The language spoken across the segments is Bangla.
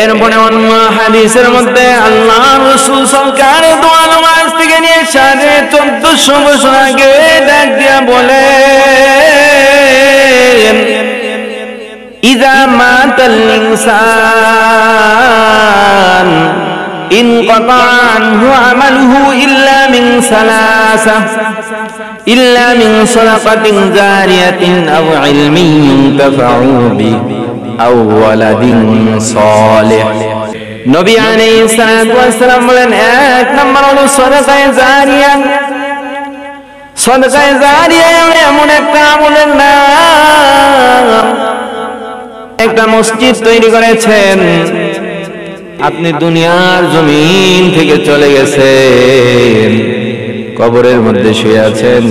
এরপরে অন্য হাদিসের মধ্যে আল্লাহ রাসূল সরকার দু আলম আজ থেকে নিয়ে 1450 বছর আগে ডাক দিয়া বলেন, ইযা মাতাল ইনসান ইনকাতা আনহু আমালুহু ইল্লা মিন সালাসা ইল্লা মিন সাদাকাতিন জারিয়াতিন আও ইলমিন ইনতাফাউ বিহি আও ওয়ালাদিন সালিহ। নবী আলাইহিস সালাতু ওয়াস সালাম বলেন, এক নম্বর হলো সাদাকায়ে জারিয়া। সাদাকায়ে জারিয়া এমন একটা আমলের নাম, একটা মসজিদ তৈরি করেছেন, আপনি দুনিয়ার জমিন থেকে চলে গেছেন, কবরের মধ্যে শুয়ে আছেন,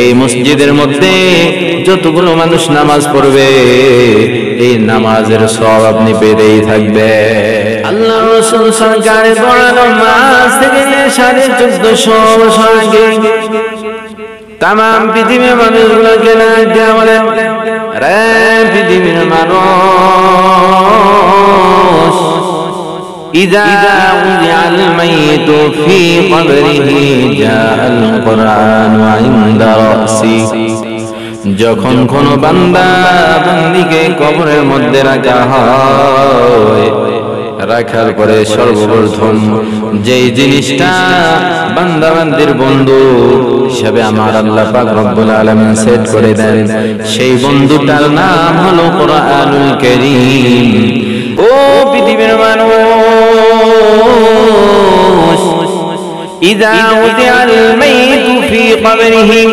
এই মসজিদের মধ্যে যতগুলো মানুষ নামাজ পড়বে এই নামাজের সওয়াব আপনি পেতেই থাকবে। আল্লাহ রাসূল সরকারের পড়ানো নামাজ থেকে 1450 বছর আগে তাম পৃথিবীর মানুষগুলোকে না দিয়া বলেন, রে পৃথিবীর মানুষ, ইযা উযিআল মাইতু ফি কবরিহি জাআল কুরআন ইনদা রাসি। যখন কোন বান্দা বান্দিকে কবরের মধ্যে রাখা হয়, রাখার পরে সর্বপ্রথম যেই জিনিসটা বান্দা বান্দির বন্ধু হিসাবে আমার আল্লাহ পাক রব্বুল আলামিন সেট করে দেন, সেই বন্ধুটার নাম হলো কোরআনুল কারীম। ও পৃথিবীর মানুষ, ইযা উযিআল মাইতু ফি কবরিহি,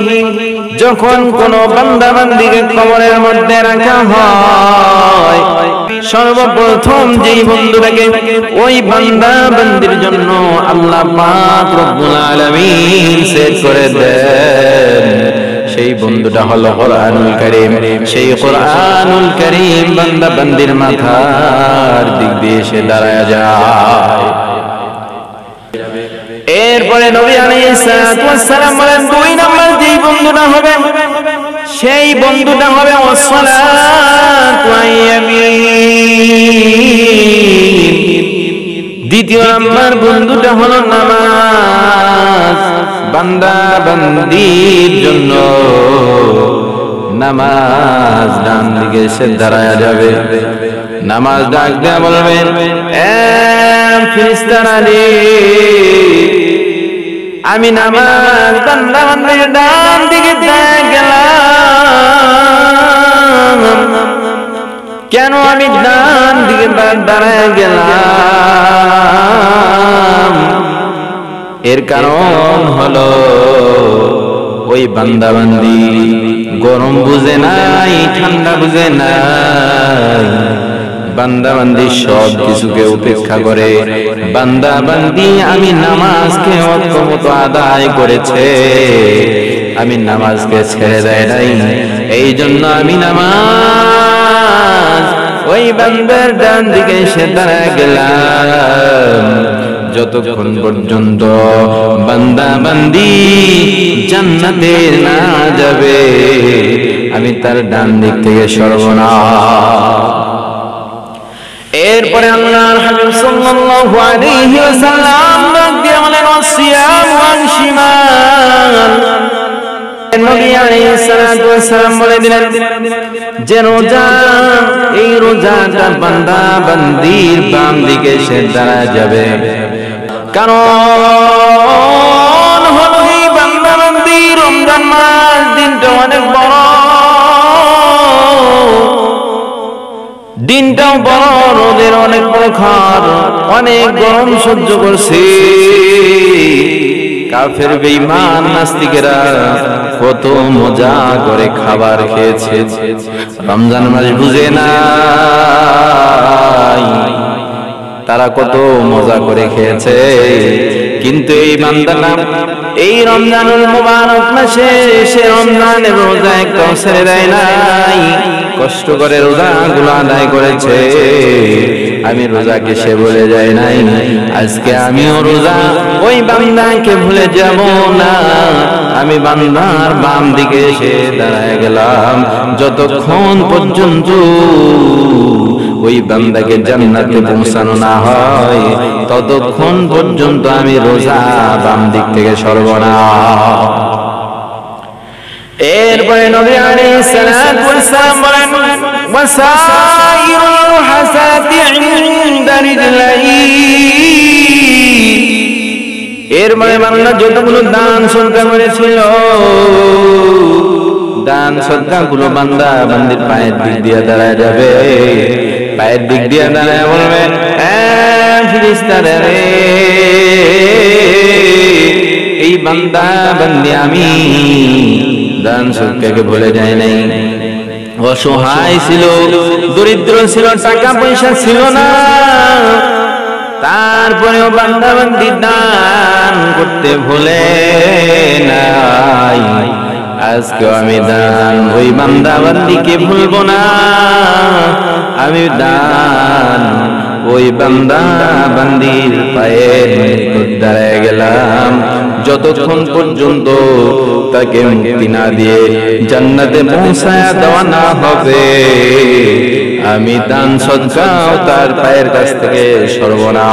যখন কোন বান্দা বান্দিকে কবরের মধ্যে রাখা হয়, সর্বপ্রথম যেই বন্ধুটাকে ওই বান্দা বান্দির জন্য আল্লাহ পাক রব্বুল আলামিন সেট করে দেন, সেই বন্ধুটা হলো কোরআনুল কারীম। সেই কোরআনুল কারীম বান্দা বান্দির মাথার দিক দিয়ে এসে দাঁড়ায় যায়। এরপরে নবী আলাইহিস সালাতু ওয়াস সালাম বলেন, দুই নাম্বার যেই বন্ধুটা হবে সেই বন্ধুটা হবে ওয়াসসালাতু আইয়ামিন। দ্বিতীয় নাম্বার বন্ধুটা হলো নামাজ। বান্দা বান্দির জন্য নামাজ ডান দিকে এসে দাঁড়ায় যাবে, নামাজ ডাক দেয়া বলবেন, এ ফেরেশতারা রে, আমি নামাজ বান্দা বান্দির ডান দিকে দাঁড়ায় গেলাম, কেন আমি ডান দিকে দাঁড়ায় গেলাম? এর কারণ হলো ওই বান্দা বান্দি গরম বুঝে নাই, ঠান্ডা বুঝে নাই, বান্দা বান্দি সব কিছুকে উপেক্ষা করে বান্দা বান্দি আমি নামাজকে অক্ষমত আদায় করেছে, আমি নামাজকে ছেড়ে দেয় নাই, এই জন্য আমি নামাজ ওই বান্দার ডান দিকে এসে দাঁড়ায় গেলাম, যতক্ষণ পর্যন্ত বান্দা বান্দি জান্নাতে না যাবে আমি তার ডান দিক থেকে সরব না। এরপরে আল্লাহর হাবিব সাল্লাল্লাহু আলাইহি ওয়াসাল্লাম দিয়ে বলেন, ওয়াসিয়াম ওয়ান শিমাল। নবী আলাইহিস সালাতু ওয়াস সালাম বলে দিলেন যে রোজা, এই রোজাটা বান্দা বান্দির বাম দিকে সে দাঁড়ায় যাবে, কারণ হলো এই বান্দা বান্দি রমজান মাস দিনটা অনেক বড়, দিনটাও বড়, রোদের অনেক প্রখর, অনেক গরম সহ্য করছে। কাফের বেঈমান নাস্তিকেরা কত মজা করে খাবার খেয়েছে, রমজান মাস বুঝে নাই তারা কত মজা করে খেয়েছে, কিন্তু এই বান্দারা এই রমজানুল মুবারক মাসে সে রমজানের রোজা একদম ছেড়ে দেয় নাই, কষ্ট করে রোজাগুলো আদায় করেছে। আমি রোজাকে সে ভুলে যায় নাই, আজকে আমিও রোজা ওই বান্দাকে ভুলে যাব না, আমি বান্দার বাম দিকে এসে দাঁড়ায় গেলাম, যতক্ষণ পর্যন্ত ওই বান্দাকে জান্নাতে পৌঁছানো না হয় ততক্ষণ পর্যন্ত আমি রোজা বাম দিক থেকে সরব না। এরপরে নবী আলাইহিস সালাতু ওয়াস সালাম বলেন ওয়াসাইরুল হাসাতি ইনদা রিজলাই। এর মানে বান্দা যতগুলো দান সদকা করেছিল দান সদকা গুলো বান্দা বান্দির পায়ের দিক দিয়ে দাঁড়ায় যাবে, পায়ের দিক দিয়ে দাঁড়ায় বলবে ফেরেশতারা রে এই বান্দা বান্দি আমি দান সদকাকে ভুলে যায় নাই, অসহায় ছিল, দরিদ্র ছিল, টাকা পয়সা ছিল না, তারপরেও বান্দা বান্দি দান করতে ভুলে নাই। আজকে আমি দান ওই বান্দা বান্দিকে ভুলবো না, আমি দান ওই বান্দা বান্দির পায়ের নিকট দাঁড়ায় গেলাম যতক্ষণ পর্যন্ত তাকে মুক্তি না দিয়ে জান্নাতে পৌঁছায় দেওয়া না হবে আমি দান সদকা তার পায়ের কাছ থেকে সরব না।